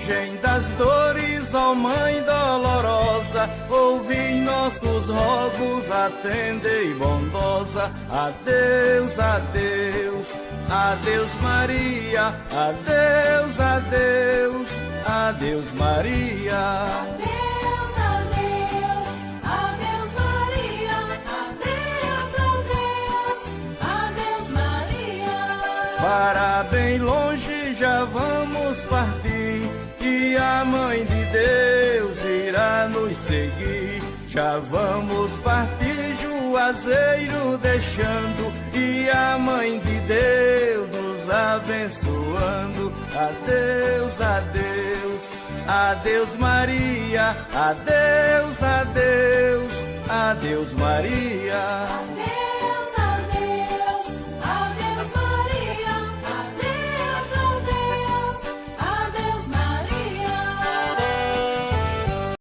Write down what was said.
Virgem das dores, ó Mãe dolorosa, ouvi nossos rogos, atendei bondosa. Adeus, adeus, adeus Maria, adeus, adeus, adeus Maria. Adeus, adeus, adeus Maria, adeus, adeus, adeus Maria. Para bem longe já vamos partir, e a Mãe de Deus irá nos seguir. Já vamos partir, Juazeiro deixando, e a Mãe de Deus nos abençoando. Adeus, adeus, adeus Maria, adeus, adeus, adeus Maria. Adeus.